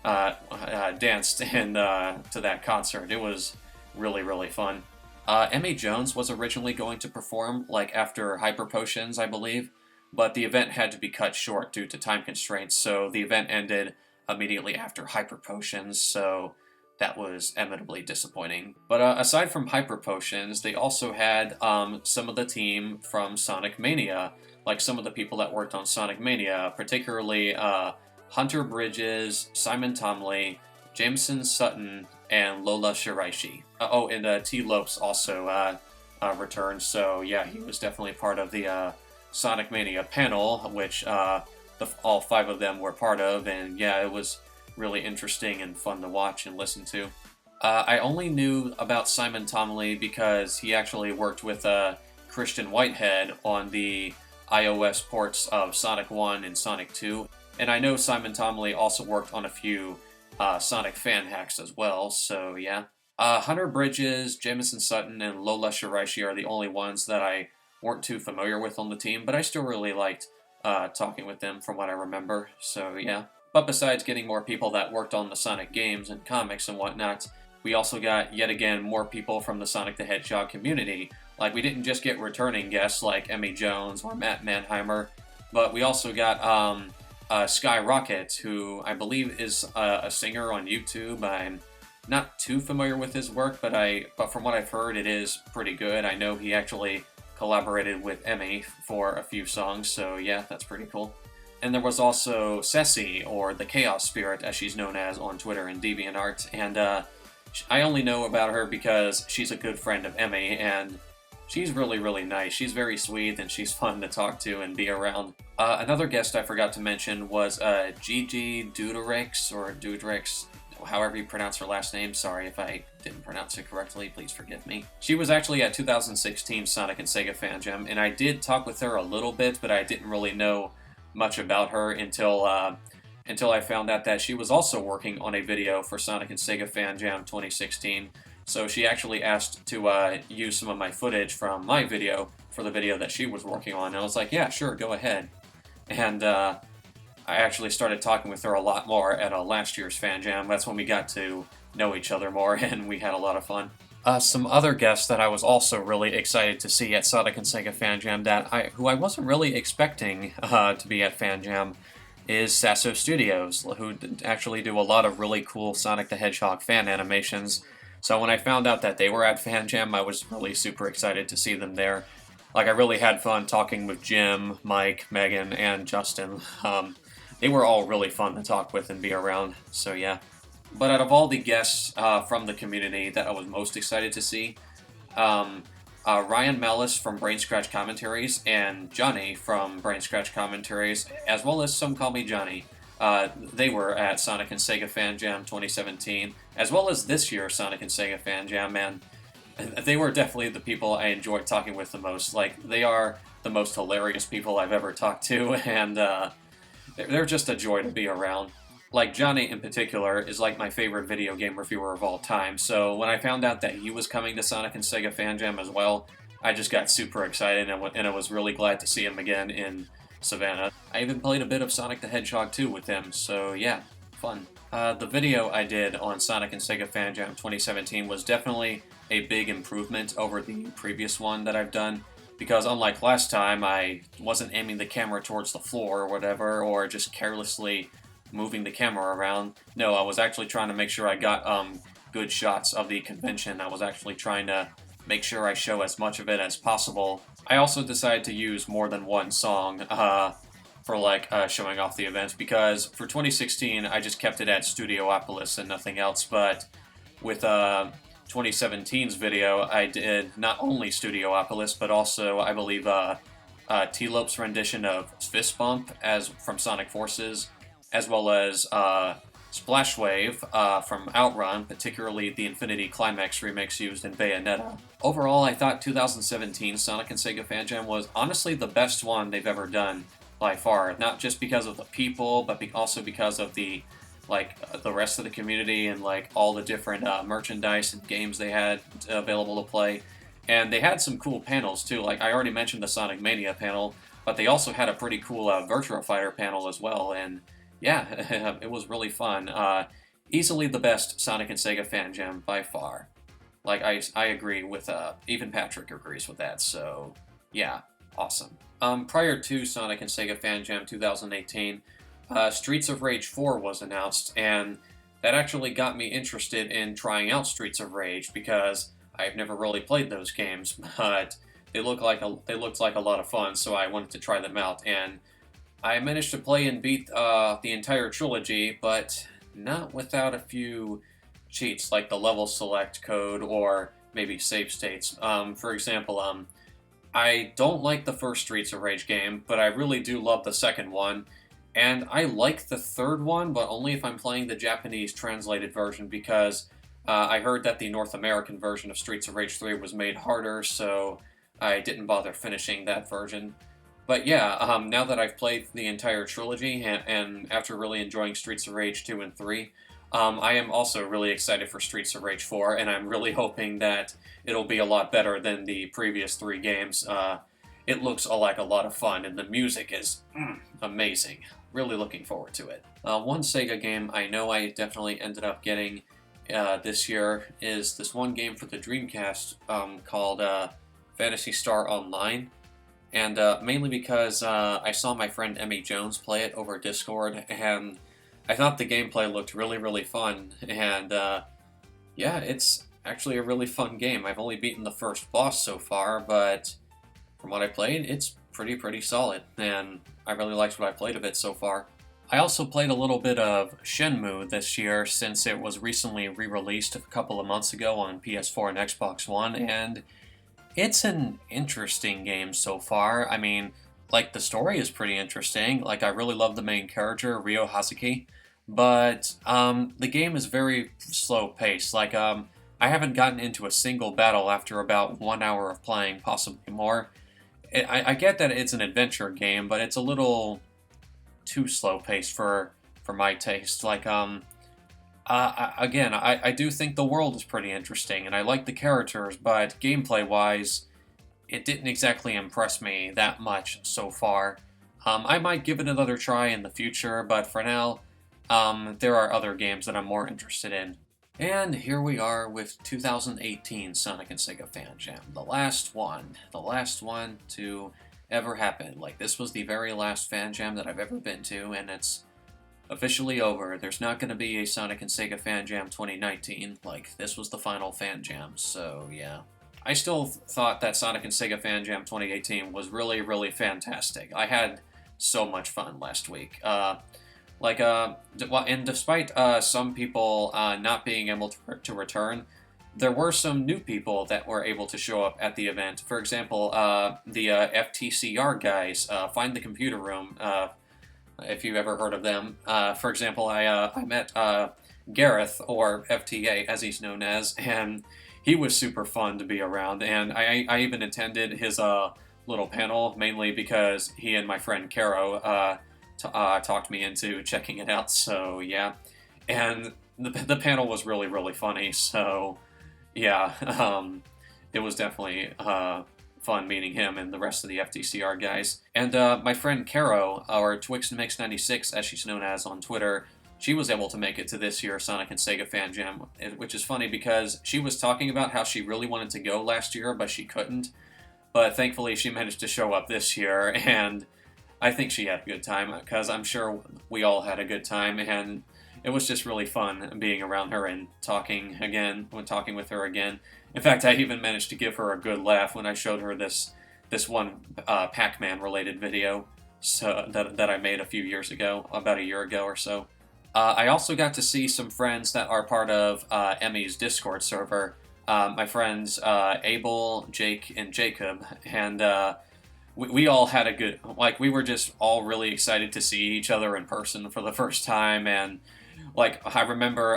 danced in to that concert. It was really, really fun. Emmy Jones was originally going to perform, like, after Hyper Potions, I believe, but the event had to be cut short due to time constraints, so the event ended immediately after Hyper Potions, so that was eminently disappointing. But aside from Hyper Potions, they also had some of the team from Sonic Mania, like some of the people that worked on Sonic Mania, particularly Hunter Bridges, Simon Tomley, Jameson Sutton, and Lola Shiraishi. And T-Lopes also returned, so yeah, he was definitely part of the Sonic Mania panel, which all 5 of them were part of, and yeah, it was really interesting and fun to watch and listen to. I only knew about Simon Tomley because he actually worked with Christian Whitehead on the iOS ports of Sonic 1 and Sonic 2, and I know Simon Tomley also worked on a few Sonic fan hacks as well, so yeah. Hunter Bridges, Jameson Sutton, and Lola Shiraishi are the only ones that I weren't too familiar with on the team, but I still really liked talking with them from what I remember, so yeah. But besides getting more people that worked on the Sonic games and comics and whatnot, we also got, yet again, more people from the Sonic the Hedgehog community. Like, we didn't just get returning guests like Emmy Jones or Matt Mannheimer, but we also got Skyrocket, who I believe is a singer on YouTube. I'm not too familiar with his work, but from what I've heard, it is pretty good. I know he actually collaborated with Emmy for a few songs, so yeah, that's pretty cool. And there was also Ceci, or the Chaos Spirit, as she's known as on Twitter and DeviantArt, and I only know about her because she's a good friend of Emmy, and she's really, really nice. She's very sweet, and she's fun to talk to and be around. Another guest I forgot to mention was Gigi Duderix, or Dudrix, however you pronounce her last name. Sorry if I didn't pronounce it correctly, please forgive me. She was actually at 2016 Sonic and Sega Fan Jam, and I did talk with her a little bit, but I didn't really know much about her until I found out that she was also working on a video for Sonic and Sega Fan Jam 2016. So she actually asked to use some of my footage from my video for the video that she was working on, and I was like, yeah, sure, go ahead. And I actually started talking with her a lot more at last year's Fan Jam. That's when we got to know each other more, and we had a lot of fun. Some other guests that I was also really excited to see at Sonic and Sega Fan Jam who I wasn't really expecting to be at Fan Jam is Sasso Studios, who actually do a lot of really cool Sonic the Hedgehog fan animations. So when I found out that they were at Fan Jam, I was really super excited to see them there. Like, I really had fun talking with Jim, Mike, Megan, and Justin. They were all really fun to talk with and be around, so yeah. But out of all the guests from the community that I was most excited to see, Ryan Malice from Brain Scratch Commentaries and Johnny from Brain Scratch Commentaries, as well as Some Call Me Johnny, they were at Sonic and Sega Fan Jam 2017, as well as this year's Sonic and Sega Fan Jam, and they were definitely the people I enjoyed talking with the most. Like, they are the most hilarious people I've ever talked to, and they're just a joy to be around. Like, Johnny in particular is like my favorite video game reviewer of all time, so when I found out that he was coming to Sonic and Sega Fan Jam as well, I just got super excited, and I was really glad to see him again in Savannah. I even played a bit of Sonic the Hedgehog 2 with him, so yeah, fun. The video I did on Sonic and Sega Fan Jam 2017 was definitely a big improvement over the previous one that I've done. because unlike last time, I wasn't aiming the camera towards the floor or whatever, or just carelessly moving the camera around. No, I was actually trying to make sure I got good shots of the convention. I was actually trying to make sure I show as much of it as possible. I also decided to use more than one song for showing off the event, because for 2016 I just kept it at Studiopolis and nothing else, but with 2017's video I did not only Studiopolis but also I believe T-Lope's rendition of Fist Bump from Sonic Forces, as well as Splash Wave from Outrun, particularly the Infinity Climax remix used in Bayonetta. Overall, I thought 2017 Sonic and Sega Fan Jam was honestly the best one they've ever done by far. Not just because of the people, but also because of the rest of the community and all the different merchandise and games they had available to play. And they had some cool panels too. Like I already mentioned the Sonic Mania panel, but they also had a pretty cool Virtua Fighter panel as well. And yeah, it was really fun. Easily the best Sonic and Sega Fan Jam by far. I agree with, even Patrick agrees with that, so yeah, awesome. Prior to Sonic and Sega Fan Jam 2018, Streets of Rage 4 was announced, and that actually got me interested in trying out Streets of Rage, because I've never really played those games, but they looked like a lot of fun, so I wanted to try them out, and I managed to play and beat the entire trilogy, but not without a few cheats like the level select code or maybe save states. For example, I don't like the first Streets of Rage game, but I really do love the second one, and I like the third one, but only if I'm playing the Japanese translated version, because I heard that the North American version of Streets of Rage 3 was made harder, so I didn't bother finishing that version. But yeah, now that I've played the entire trilogy, and after really enjoying Streets of Rage 2 and 3, I am also really excited for Streets of Rage 4, and I'm really hoping that it'll be a lot better than the previous 3 games. It looks like a lot of fun, and the music is amazing. Really looking forward to it. One Sega game I know I definitely ended up getting this year is this one game for the Dreamcast called Phantasy Star Online. And mainly because I saw my friend Emmy Jones play it over Discord, and I thought the gameplay looked really, really fun, and yeah, it's actually a really fun game. I've only beaten the first boss so far, but from what I played, it's pretty solid, and I really liked what I played of it so far. I also played a little bit of Shenmue this year, since it was recently re-released a couple of months ago on PS4 and Xbox One, and it's an interesting game so far. I mean, the story is pretty interesting. I really love the main character, Ryo Hazuki, but the game is very slow-paced. I haven't gotten into a single battle after about 1 hour of playing, possibly more. I get that it's an adventure game, but it's a little too slow-paced for my taste. Again, I do think the world is pretty interesting, and I like the characters, but gameplay-wise, it didn't exactly impress me that much so far. I might give it another try in the future, but for now, there are other games that I'm more interested in. And here we are with 2018 Sonic and Sega Fan Jam, the last one to ever happen. This was the very last Fan Jam that I've ever been to, and it's officially over. There's not going to be a Sonic and Sega Fan Jam 2019. This was the final Fan Jam, so yeah. I still thought that Sonic and Sega Fan Jam 2018 was really, really fantastic. I had so much fun last week. And despite some people not being able to return, there were some new people that were able to show up at the event. For example, the FTCR guys, Find the Computer Room, if you've ever heard of them. For example, I met Gareth, or FTA as he's known as, and he was super fun to be around, and I even attended his little panel, mainly because he and my friend Caro talked me into checking it out, so yeah. And the panel was really, really funny, so yeah, it was definitely fun meeting him and the rest of the FTCR guys. And my friend Caro, or TwixMix96 as she's known as on Twitter, she was able to make it to this year's Sonic and Sega Fan Jam, which is funny because she was talking about how she really wanted to go last year, but she couldn't. but thankfully she managed to show up this year, and I think she had a good time, because I'm sure we all had a good time, and it was just really fun being around her and talking with her again. In fact, I even managed to give her a good laugh when I showed her this one Pac-Man related video that I made a few years ago, about a year ago or so. I also got to see some friends that are part of Emmy's Discord server. My friends Abel, Jake, and Jacob, and we all had a good, like, we were just all really excited to see each other in person for the first time, and like, I remember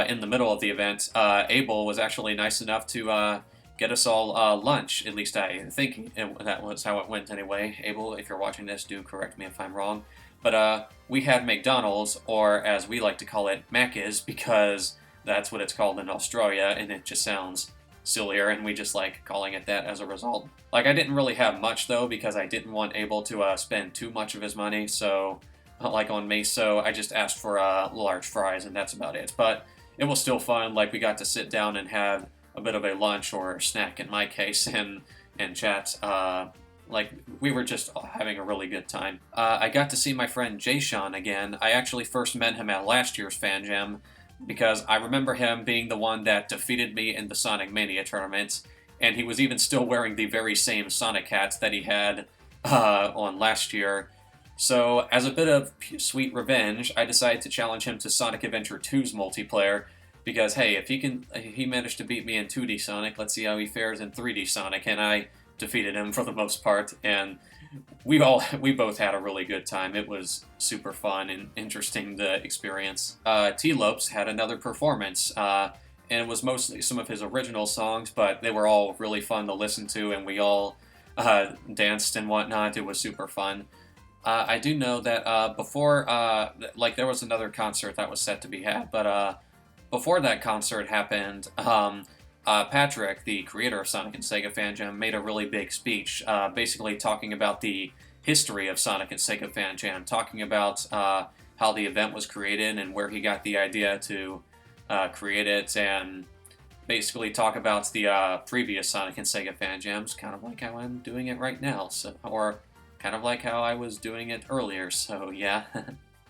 in the middle of the event, Abel was actually nice enough to get us all lunch. At least I think that was how it went anyway. Abel, if you're watching this, do correct me if I'm wrong. But we had McDonald's, or as we like to call it, Macca's, because that's what it's called in Australia, and it just sounds sillier, and we just like calling it that as a result. Like, I didn't really have much, though, because I didn't want Abel to spend too much of his money, so, like on me, so I just asked for large fries, and that's about it. But it was still fun. Like, we got to sit down and have a bit of a lunch, or a snack in my case, and chat. Like, we were just having a really good time. I got to see my friend Jayshawn again. I actually first met him at last year's Fan Jam, because I remember him being the one that defeated me in the Sonic Mania tournament, and he was even still wearing the very same Sonic hat that he had on last year. So, as a bit of sweet revenge, I decided to challenge him to Sonic Adventure 2's multiplayer, because hey, if he managed to beat me in 2D Sonic, let's see how he fares in 3D Sonic, and I defeated him for the most part, and we both had a really good time. It was super fun and interesting to experience. T-Lopes had another performance, and it was mostly some of his original songs, but they were all really fun to listen to, and we all danced and whatnot. It was super fun. I do know that before, like, there was another concert that was set to be had, but before that concert happened, Patrick, the creator of Sonic and Sega Fan Jam, made a really big speech, basically talking about the history of Sonic and Sega Fan Jam, talking about how the event was created and where he got the idea to create it, and basically talk about the previous Sonic and Sega Fan Jams, kind of like how I'm doing it right now, so, or kind of like how I was doing it earlier, so yeah.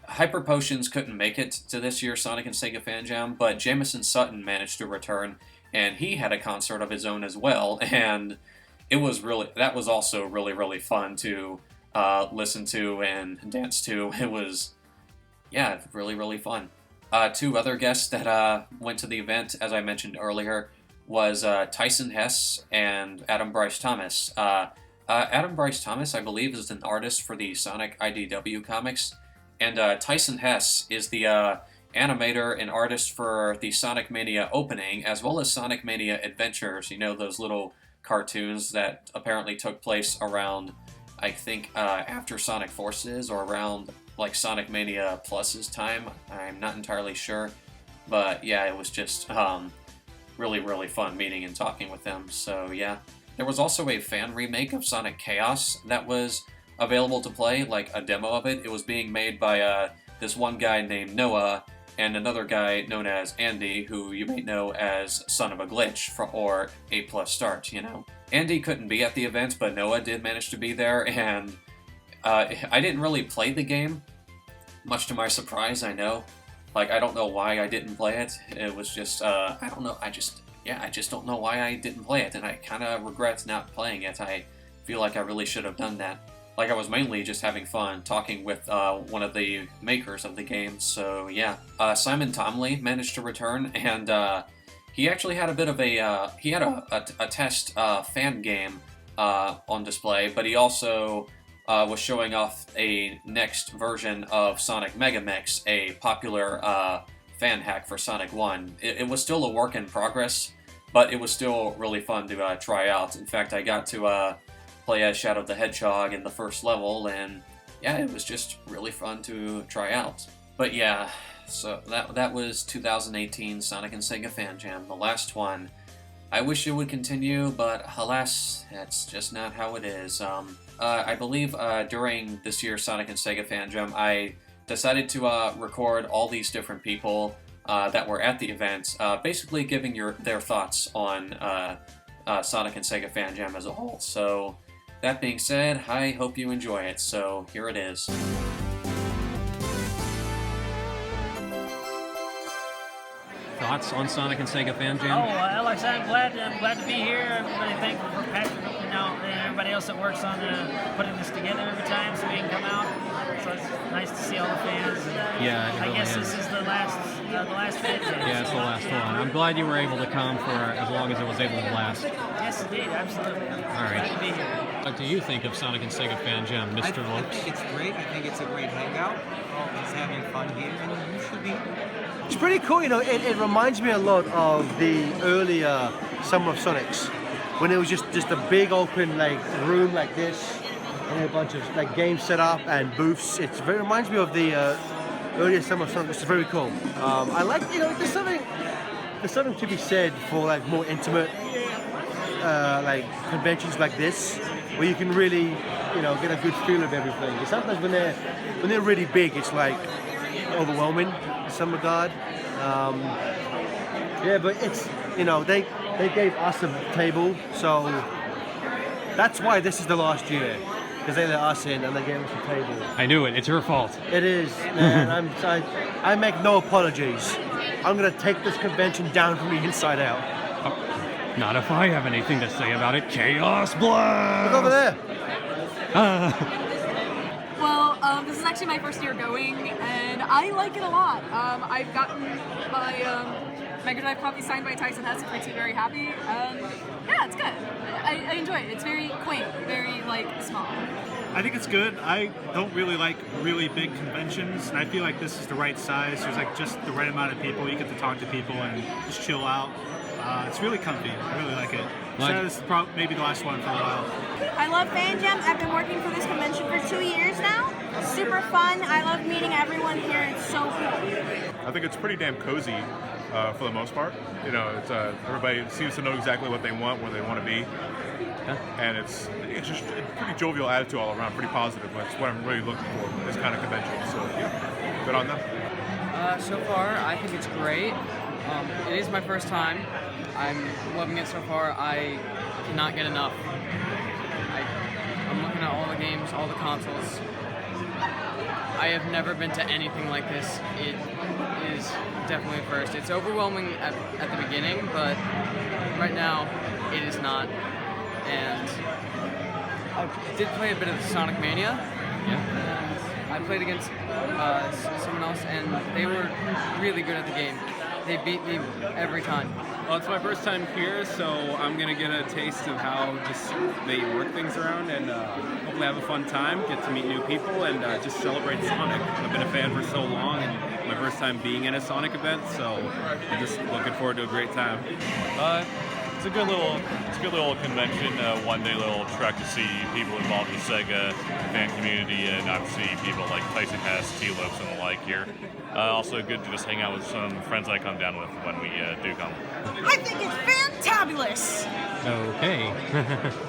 Hyper Potions couldn't make it to this year's Sonic and Sega Fan Jam, but Jamison Sutton managed to return, and he had a concert of his own as well, and that was also really, really fun to listen to and dance to. It was, yeah, really, really fun. Two other guests that went to the event, as I mentioned earlier, was Tyson Hess and Adam Bryce Thomas. Adam Bryce Thomas, I believe, is an artist for the Sonic IDW comics, and Tyson Hess is the animator and artist for the Sonic Mania opening, as well as Sonic Mania Adventures, you know, those little cartoons that apparently took place around, I think, after Sonic Forces, or around, like, Sonic Mania Plus's time. I'm not entirely sure, but yeah, it was just really, really fun meeting and talking with them, so yeah. There was also a fan remake of Sonic Chaos that was available to play, like a demo of it. It was being made by this one guy named Noah, and another guy known as Andy, who you may know as Son of a Glitch, or A+ Start, you know. Andy couldn't be at the event, but Noah did manage to be there, and I didn't really play the game, much to my surprise, I know. Like, I don't know why I didn't play it. It was just, I don't know, I just don't know why I didn't play it, and I kind of regret not playing it. I feel like I really should have done that. Like, I was mainly just having fun talking with one of the makers of the game, so yeah. Simon Tomley managed to return, and he actually had a bit of a, he had a test fan game on display, but he also was showing off a next version of Sonic Mega Mix, a popular fan hack for Sonic 1. It was still a work in progress, but it was still really fun to try out. In fact, I got to play as Shadow the Hedgehog in the first level, and yeah, it was just really fun to try out. But yeah, so that was 2018 Sonic and Sega Fan Jam, the last one. I wish it would continue, but alas, that's just not how it is. I believe during this year's Sonic and Sega Fan Jam, I decided to record all these different people that were at the event, basically giving their thoughts on Sonic and Sega Fan Jam as a whole. So that being said, I hope you enjoy it. So here it is. Thoughts on Sonic and Sega Fan Jam? Like I said, I'm glad to be here. I'm really thankful for Patrick, and everybody else that works on putting this together every time so we can come out. So it's nice to see all the fans. And yeah, it really I guess is. this is the last Fan Jam. Yeah, it's the last one. I'm glad you were able to come for as long as it was able to last. Yes, indeed, absolutely. All right. Glad to be here. What do you think of Sonic and Sega Fan Jam, Mr. I Lopes? think it's great. I think it's a great hangout. Always having fun here, and you should be. It's pretty cool, you know, it reminds me a lot of the earlier Summer of Sonics, when it was just a big open room like this, and a bunch of games set up and booths. It reminds me of the earlier Summer of Sonics, which is very cool. I like, you know, there's something to be said for more intimate conventions like this, where you can really, you know, get a good feel of everything. Because sometimes when they're really big, it's overwhelming in some regard. Yeah, but it's, you know, they gave us a table, so that's why this is the last year, because they let us in and they gave us a table. I knew it. It's your fault. It is, man. I make no apologies. I'm gonna take this convention down from the inside out. Oh, not if I have anything to say about it. Chaos Blast! Look over there. Well, this is actually my first year going, and I like it a lot. I've gotten my Mega Drive copy signed by Tyson Hess, which makes me very happy. Yeah, it's good. I enjoy it. It's very quaint, very small. I think it's good. I don't really like really big conventions, and I feel like this is the right size. There's just the right amount of people. You get to talk to people and just chill out. It's really comfy. I really like it. So this is maybe the last one for a while. I love Fan Jam. I've been working for this convention for 2 years now. Super fun. I love meeting everyone here. It's so cool. I think it's pretty damn cozy for the most part. You know, it's, everybody seems to know exactly what they want, where they want to be. And it's just a pretty jovial attitude all around, pretty positive. That's what I'm really looking for in this kind of convention. So yeah, good on them. So far, I think it's great. It is my first time. I'm loving it so far. I cannot get enough. I'm looking at all the games, all the consoles. I have never been to anything like this. It is definitely a first. It's overwhelming at the beginning, but right now it is not. And I did play a bit of Sonic Mania. Yeah. And I played against someone else, and they were really good at the game. They beat me every time. Well, it's my first time here, so I'm gonna get a taste of how just they work things around, and hopefully have a fun time, get to meet new people, and just celebrate Sonic. I've been a fan for so long, and my first time being in a Sonic event, so I'm just looking forward to a great time. It's a good little convention, one-day little trek to see people involved in the Sega fan community, and obviously people like Tyson Hess, T-Lopes, and the like here. Also good to just hang out with some friends I come down with when we do come. I think it's fantabulous. Okay.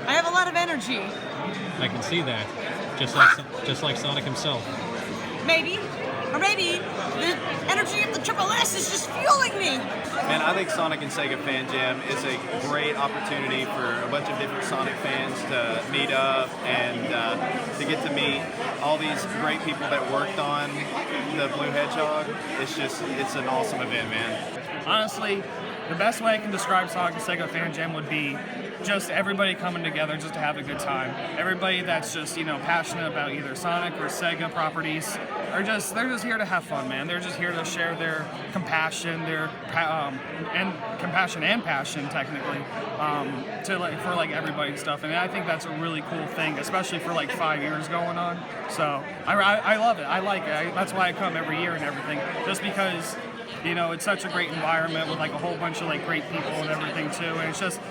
I have a lot of energy. I can see that. Just like Sonic himself. Maybe. Or maybe the energy of the Triple S is just fueling me. Man, I think Sonic and Sega Fan Jam is a great opportunity for a bunch of different Sonic fans to meet up and to get to meet all these great people that worked on the Blue Hedgehog. It's an awesome event, man. Honestly, the best way I can describe Sonic and Sega Fan Jam would be just everybody coming together just to have a good time. Everybody that's just, you know, passionate about either Sonic or Sega properties they're just here to have fun, man. They're just here to share their compassion, and compassion and passion, technically, for everybody and stuff. And I think that's a really cool thing, especially for 5 years going on. So I love it. I like it. That's why I come every year and everything, just because, you know, it's such a great environment with a whole bunch of great people and everything too. And it's just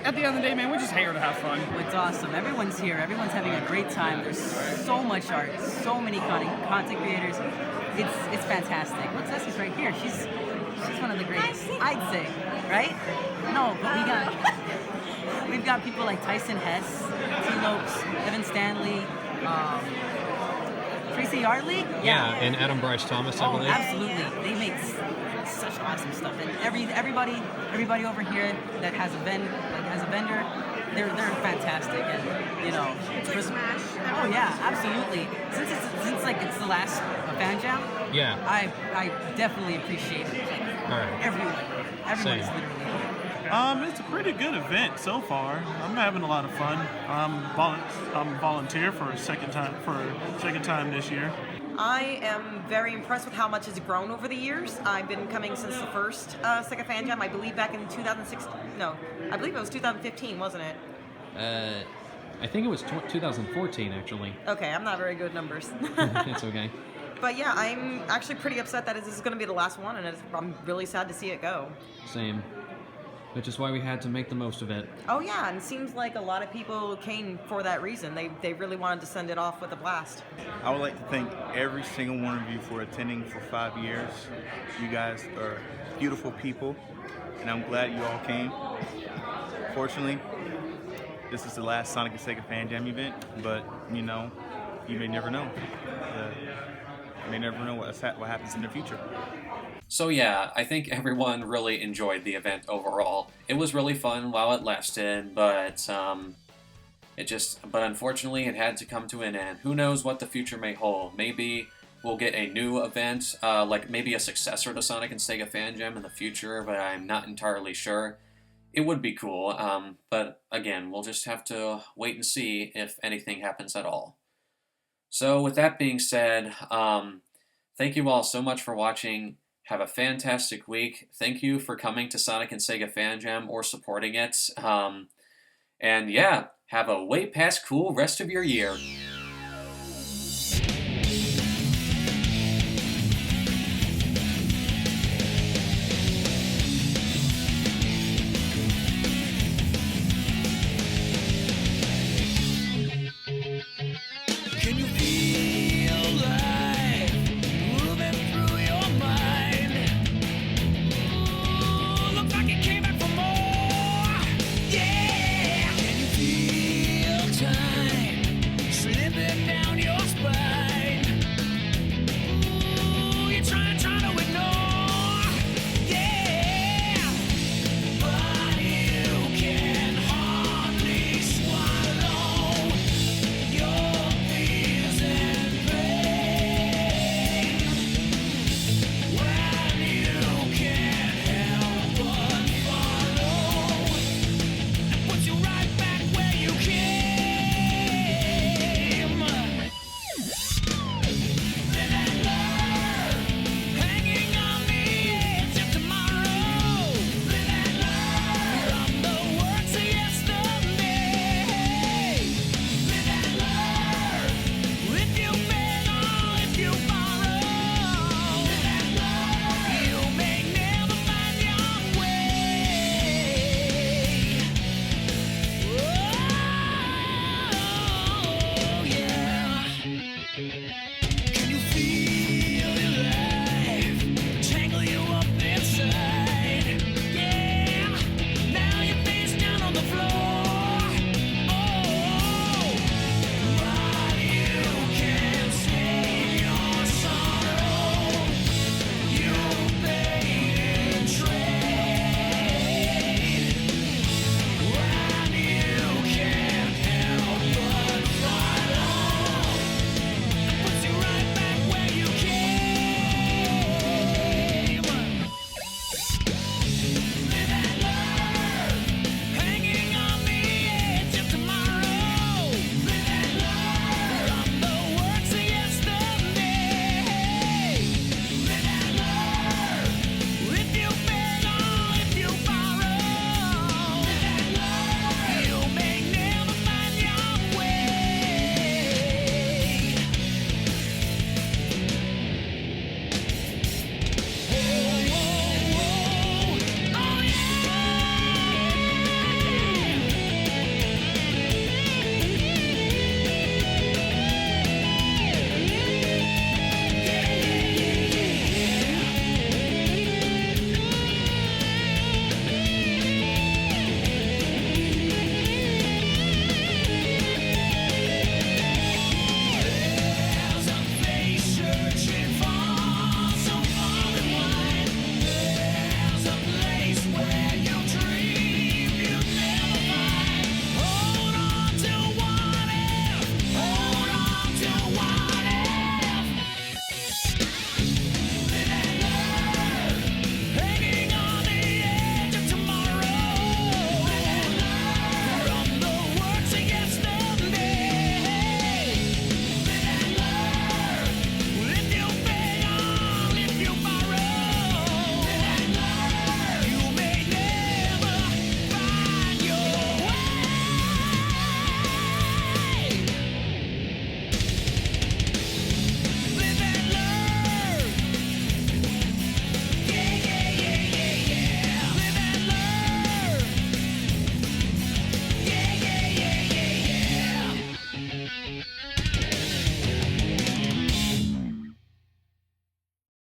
at the end of the day, man, we're just here to have fun. It's awesome. Everyone's here. Everyone's having a great time. There's so much art, so many content creators. It's fantastic. Look, Ceci's right here. She's one of the greatest, I'd say, right? No, but we've got people like Tyson Hess, T-Lopes, Evan Stanley. Tracy Yardley? Yeah, and Adam Bryce Thomas, I believe. Absolutely. They make such awesome stuff, and everybody over here that has a vendor, they're fantastic, and you know. It's like Smash. Oh yeah, absolutely. Since it's the last Fan Jam. Yeah. I definitely appreciate it. Like, all right. Everyone's Same. literally. It's a pretty good event so far. I'm having a lot of fun. I'm volunteer for a second time this year. I am very impressed with how much it's grown over the years. I've been coming since the first SEGA Fan Jam, I believe back in 2006. No, I believe it was 2015, wasn't it? I think it was 2014, actually. Okay, I'm not very good at numbers. It's okay. But yeah, I'm actually pretty upset that this is going to be the last one, and I'm really sad to see it go. Same. Which is why we had to make the most of it. Oh yeah, and it seems like a lot of people came for that reason. They really wanted to send it off with a blast. I would like to thank every single one of you for attending for 5 years. You guys are beautiful people, and I'm glad you all came. Fortunately, this is the last Sonic SEGA Fan Jam event, but you know, you may never know. You may never know what happens in the future. So yeah, I think everyone really enjoyed the event overall. It was really fun while it lasted, but unfortunately it had to come to an end. Who knows what the future may hold? Maybe we'll get a new event, like maybe a successor to Sonic and Sega Fan Jam in the future, but I'm not entirely sure. It would be cool, but again, we'll just have to wait and see if anything happens at all. So with that being said, thank you all so much for watching. Have a fantastic week. Thank you for coming to Sonic and Sega Fan Jam or supporting it. And yeah, have a way past cool rest of your year.